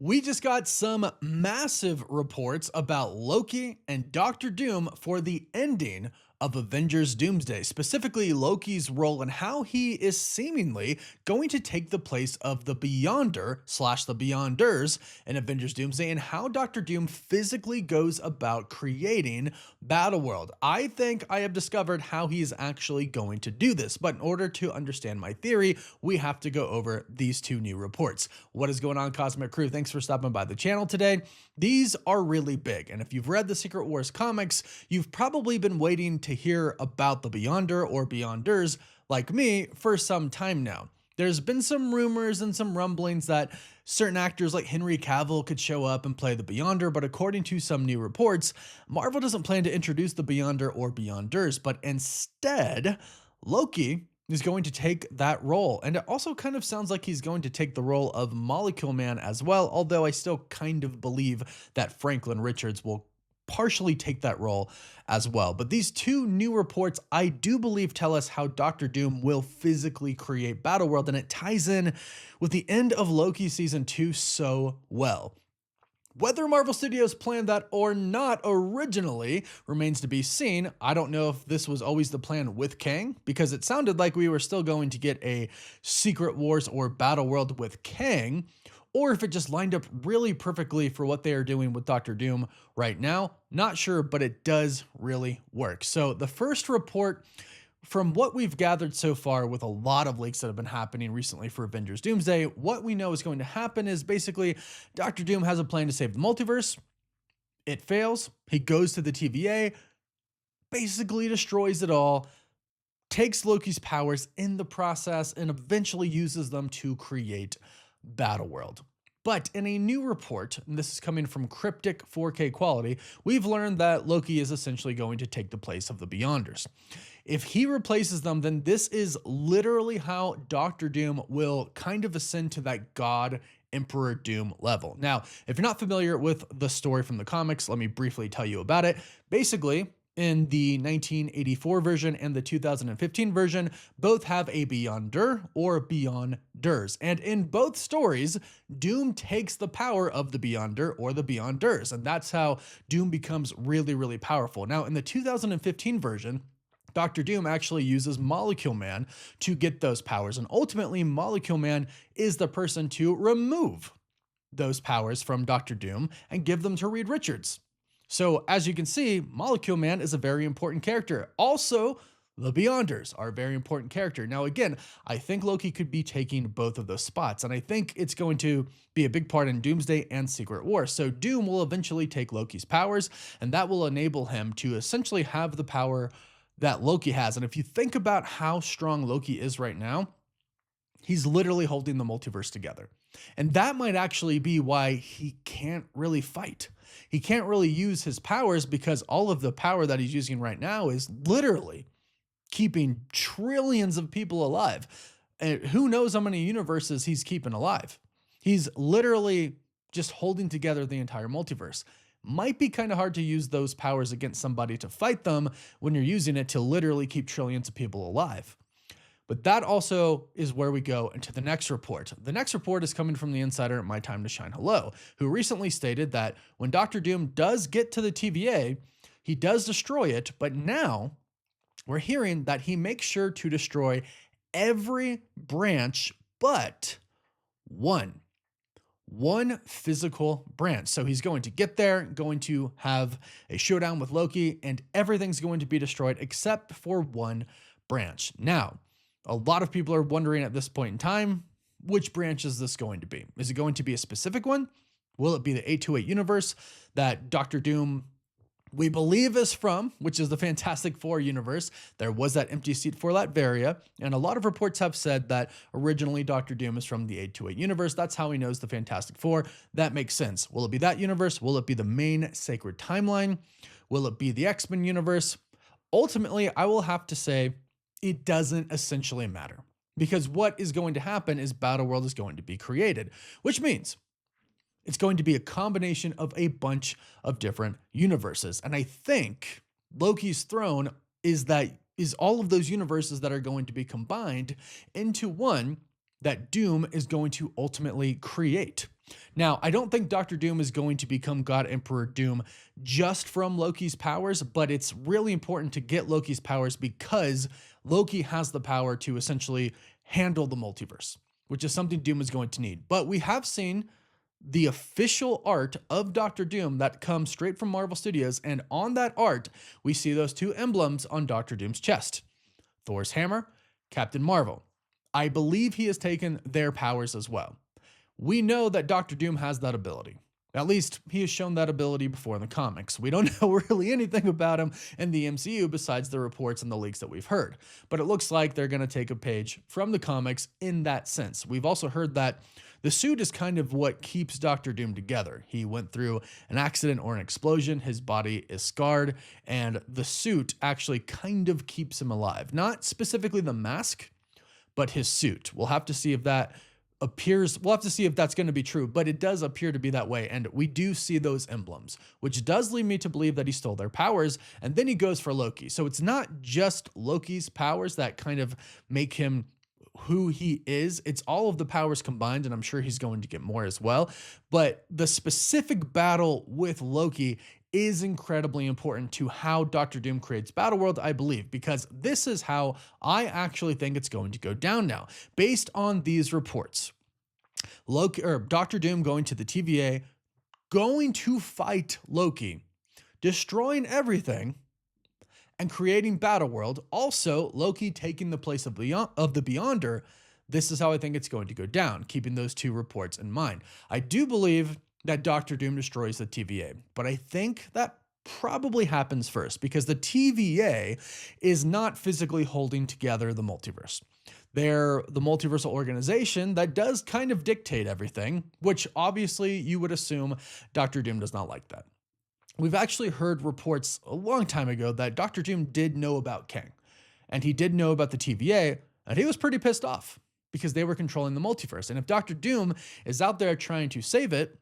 We just got some massive reports about Loki and Doctor Doom for the ending of Avengers Doomsday, specifically Loki's role and how he is seemingly going to take the place of the Beyonder slash the Beyonders in Avengers Doomsday, and how Doctor Doom physically goes about creating Battleworld. I think I have discovered how he is actually going to do this, but in order to understand my theory, we have to go over these two new reports. What is going on, Cosmic Crew? Thanks for stopping by the channel today. These are really big, and if you've read the Secret Wars comics, you've probably been waiting to hear about the Beyonder or Beyonders like me for some time now. There's been some rumors and some rumblings that certain actors like Henry Cavill could show up and play the Beyonder, but according to some new reports, Marvel doesn't plan to introduce the Beyonder or Beyonders, but instead, Loki is going to take that role. And it also kind of sounds like he's going to take the role of Molecule Man as well, although I still kind of believe that Franklin Richards will partially take that role as well. But these two new reports, I do believe, tell us how Doctor Doom will physically create Battleworld, and it ties in with the end of Loki season 2 so well. Whether Marvel Studios planned that or not originally remains to be seen. I don't know if this was always the plan with Kang, because it sounded like we were still going to get a Secret Wars or Battleworld with Kang, or if it just lined up really perfectly for what they are doing with Doctor Doom right now. Not sure, but it does really work. So the first report, from what we've gathered so far with a lot of leaks that have been happening recently for Avengers Doomsday, what we know is going to happen is basically Doctor Doom has a plan to save the multiverse. It fails. He goes to the TVA, basically destroys it all, takes Loki's powers in the process, and eventually uses them to create Battleworld. But in a new report, and this is coming from Cryptic 4K quality, we've learned that Loki is essentially going to take the place of the Beyonders. If he replaces them, then this is literally how Doctor Doom will kind of ascend to that God Emperor Doom level. Now, if you're not familiar with the story from the comics, let me briefly tell you about it. Basically, in the 1984 version and the 2015 version, both have a Beyonder or Beyonders. And in both stories, Doom takes the power of the Beyonder or the Beyonders. And that's how Doom becomes really, really powerful. Now, in the 2015 version, Doctor Doom actually uses Molecule Man to get those powers. And ultimately, Molecule Man is the person to remove those powers from Doctor Doom and give them to Reed Richards. So as you can see, Molecule Man is a very important character. Also, the Beyonders are a very important character. Now, again, I think Loki could be taking both of those spots, and I think it's going to be a big part in Doomsday and Secret Wars. So Doom will eventually take Loki's powers, and that will enable him to essentially have the power that Loki has. And if you think about how strong Loki is right now, he's literally holding the multiverse together. And that might actually be why he can't really fight. He can't really use his powers, because all of the power that he's using right now is literally keeping trillions of people alive. And who knows how many universes he's keeping alive. He's literally just holding together the entire multiverse. Might be kind of hard to use those powers against somebody to fight them when you're using it to literally keep trillions of people alive. But that also is where we go into the next report. The next report is coming from the insider at My Time to Shine Hello, who recently stated that when Doctor Doom does get to the TVA, he does destroy it, but now we're hearing that he makes sure to destroy every branch but one physical branch. So he's going to get there, going to have a showdown with Loki, and everything's going to be destroyed except for one branch. Now, a lot of people are wondering at this point in time, which branch is this going to be? Is it going to be a specific one? Will it be the 828 universe that Doctor Doom, we believe, is from, which is the Fantastic Four universe? There was that empty seat for Latveria, and a lot of reports have said that originally Doctor Doom is from the 828 universe. That's how he knows the Fantastic Four. That makes sense. Will it be that universe? Will it be the main sacred timeline? Will it be the X-Men universe? Ultimately, I will have to say, it doesn't essentially matter, because what is going to happen is Battleworld is going to be created, which means it's going to be a combination of a bunch of different universes. And I think Loki's throne is all of those universes that are going to be combined into one that Doom is going to ultimately create. Now, I don't think Doctor Doom is going to become God Emperor Doom just from Loki's powers, but it's really important to get Loki's powers because Loki has the power to essentially handle the multiverse, which is something Doom is going to need. But we have seen the official art of Doctor Doom that comes straight from Marvel Studios, and on that art, we see those two emblems on Doctor Doom's chest: Thor's hammer, Captain Marvel. I believe he has taken their powers as well. We know that Doctor Doom has that ability. At least he has shown that ability before in the comics. We don't know really anything about him in the MCU besides the reports and the leaks that we've heard. But it looks like they're going to take a page from the comics in that sense. We've also heard that the suit is kind of what keeps Doctor Doom together. He went through an accident or an explosion, his body is scarred, and the suit actually kind of keeps him alive. Not specifically the mask, but his suit. We'll have to see if that appears, we'll have to see if that's going to be true, but it does appear to be that way, and we do see those emblems, which does lead me to believe that he stole their powers, and then he goes for Loki. So it's not just Loki's powers that kind of make him who he is, it's all of the powers combined, and I'm sure he's going to get more as well. But the specific battle with Loki is incredibly important to how Doctor Doom creates Battleworld, I believe, because this is how I actually think it's going to go down now. Based on these reports, Doctor Doom going to the TVA, going to fight Loki, destroying everything, and creating Battleworld. Also, Loki taking the place of the Beyonder. This is how I think it's going to go down, keeping those two reports in mind. I do believe that Doctor Doom destroys the TVA, but I think that probably happens first because the TVA is not physically holding together the multiverse. They're the multiversal organization that does kind of dictate everything, which obviously you would assume Doctor Doom does not like that. We've actually heard reports a long time ago that Doctor Doom did know about Kang, and he did know about the TVA, and he was pretty pissed off because they were controlling the multiverse. And if Doctor Doom is out there trying to save it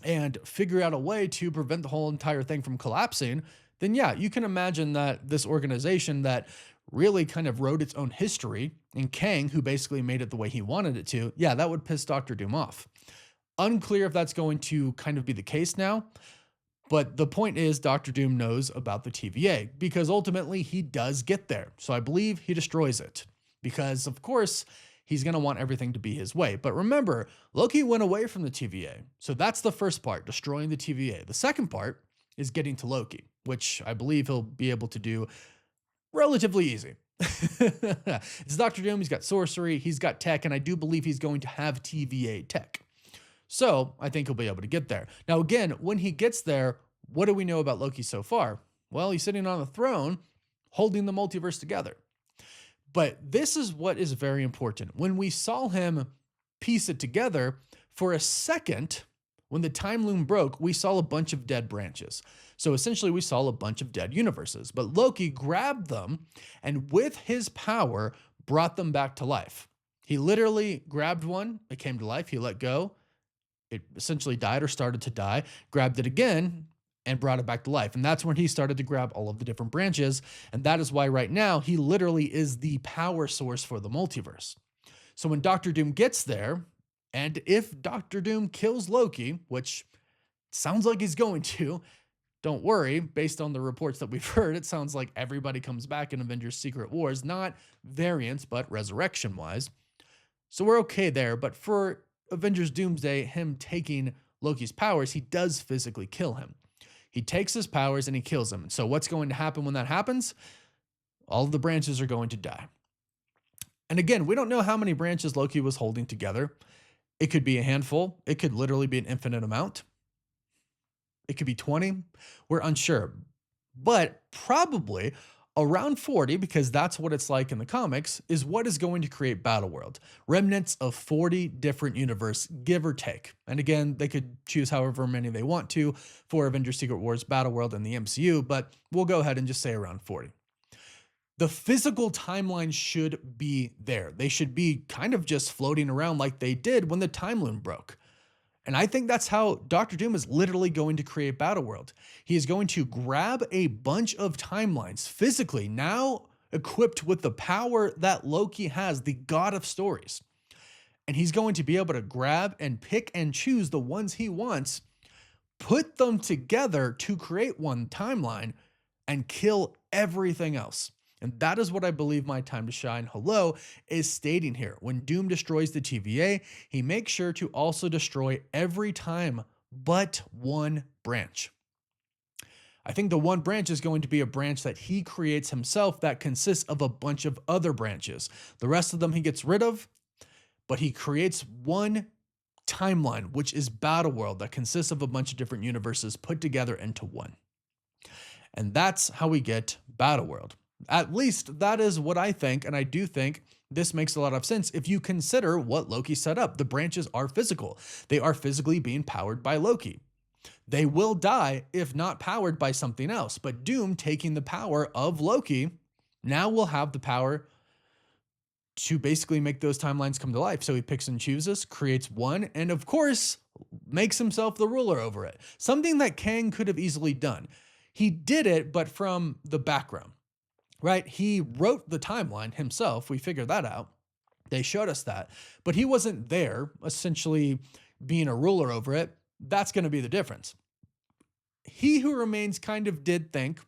and figure out a way to prevent the whole entire thing from collapsing, then yeah, you can imagine that this organization that really kind of wrote its own history, and Kang, who basically made it the way he wanted it to, yeah, that would piss Doctor Doom off. Unclear if that's going to kind of be the case now. But the point is, Doctor Doom knows about the TVA because ultimately he does get there. So I believe he destroys it because, of course, he's going to want everything to be his way. But remember, Loki went away from the TVA. So that's the first part, destroying the TVA. The second part is getting to Loki, which I believe he'll be able to do relatively easy. It's Doctor Doom. He's got sorcery. He's got tech. And I do believe he's going to have TVA tech. So I think he'll be able to get there. Now, again, when he gets there, what do we know about Loki so far? Well, he's sitting on a throne holding the multiverse together. But this is what is very important. When we saw him piece it together, for a second, when the time loom broke, we saw a bunch of dead branches. So essentially, we saw a bunch of dead universes. But Loki grabbed them and with his power, brought them back to life. He literally grabbed one, it came to life, he let go. It essentially died or started to die, grabbed it again, and brought it back to life. And that's when he started to grab all of the different branches. And that is why right now he literally is the power source for the multiverse. So when Doctor Doom gets there, and if Doctor Doom kills Loki, which sounds like he's going to, don't worry, based on the reports that we've heard, it sounds like everybody comes back in Avengers Secret Wars, not variants, but resurrection-wise. So we're okay there, but for Avengers Doomsday, him taking Loki's powers, he does physically kill him. He takes his powers and he kills him. So what's going to happen when that happens? All of the branches are going to die. And again, we don't know how many branches Loki was holding together. It could be a handful. It could literally be an infinite amount. It could be 20. We're unsure. But probably around 40, because that's what it's like in the comics, is what is going to create Battleworld. Remnants of 40 different universe, give or take. And again, they could choose however many they want to for Avengers Secret Wars, Battleworld, and the MCU, but we'll go ahead and just say around 40. The physical timeline should be there. They should be kind of just floating around like they did when the time loom broke. And I think that's how Doctor Doom is literally going to create Battleworld. He is going to grab a bunch of timelines physically, now equipped with the power that Loki has, the god of stories. and he's going to be able to grab and pick and choose the ones he wants, put them together to create one timeline, and kill everything else. And that is what I believe my time to shine, hello, is stating here. When Doom destroys the TVA, he makes sure to also destroy every time but one branch. I think the one branch is going to be a branch that he creates himself that consists of a bunch of other branches. The rest of them he gets rid of, but he creates one timeline, which is Battleworld, that consists of a bunch of different universes put together into one. And that's how we get Battleworld. At least that is what I think, and I do think this makes a lot of sense if you consider what Loki set up. The branches are physical. They are physically being powered by Loki. They will die if not powered by something else, but Doom, taking the power of Loki, now will have the power to basically make those timelines come to life. So he picks and chooses, creates one, and of course, makes himself the ruler over it. Something that Kang could have easily done. He did it, but from the background, right? He wrote the timeline himself. We figured that out. They showed us that, but he wasn't there, essentially being a ruler over it. That's going to be the difference. He Who Remains kind of did think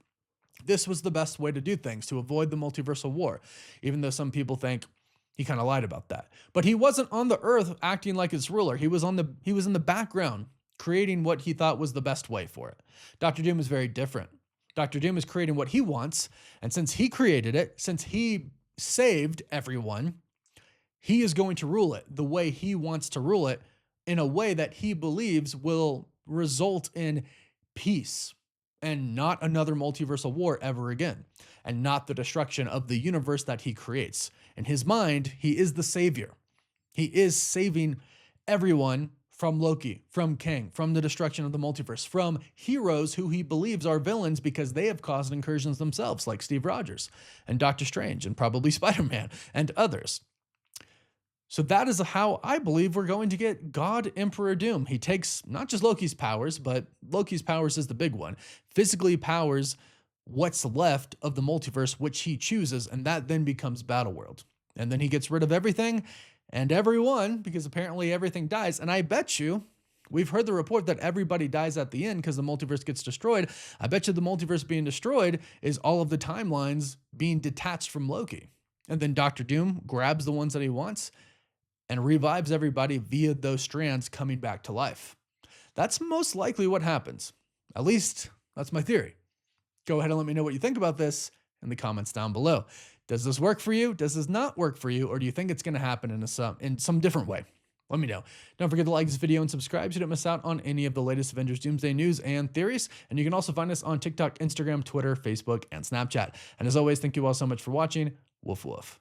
this was the best way to do things to avoid the multiversal war, even though some people think he kind of lied about that. But he wasn't on the Earth acting like its ruler. He was in the background creating what he thought was the best way for it. Dr. Doom is very different. Dr. Doom is creating what he wants, and since he created it, since he saved everyone, he is going to rule it the way he wants to rule it, in a way that he believes will result in peace and not another multiversal war ever again, and not the destruction of the universe that he creates. In his mind, he is the savior. He is saving everyone from Loki, from Kang, from the destruction of the multiverse, from heroes who he believes are villains because they have caused incursions themselves, like Steve Rogers and Doctor Strange and probably SpiderMan and others. So that is how I believe we're going to get God Emperor Doom. He takes not just Loki's powers, but Loki's powers is the big one. Physically powers what's left of the multiverse, which he chooses, and that then becomes Battleworld. And then he gets rid of everything and everyone, because apparently everything dies. And I bet you, we've heard the report that everybody dies at the end because the multiverse gets destroyed. I bet you the multiverse being destroyed is all of the timelines being detached from Loki. And then Dr. Doom grabs the ones that he wants and revives everybody via those strands coming back to life. That's most likely what happens. At least, that's my theory. Go ahead and let me know what you think about this in the comments down below. Does this work for you? Does this not work for you? Or do you think it's going to happen in some different way? Let me know. Don't forget to like this video and subscribe so you don't miss out on any of the latest Avengers Doomsday news and theories. And you can also find us on TikTok, Instagram, Twitter, Facebook, and Snapchat. And as always, thank you all so much for watching. Woof woof.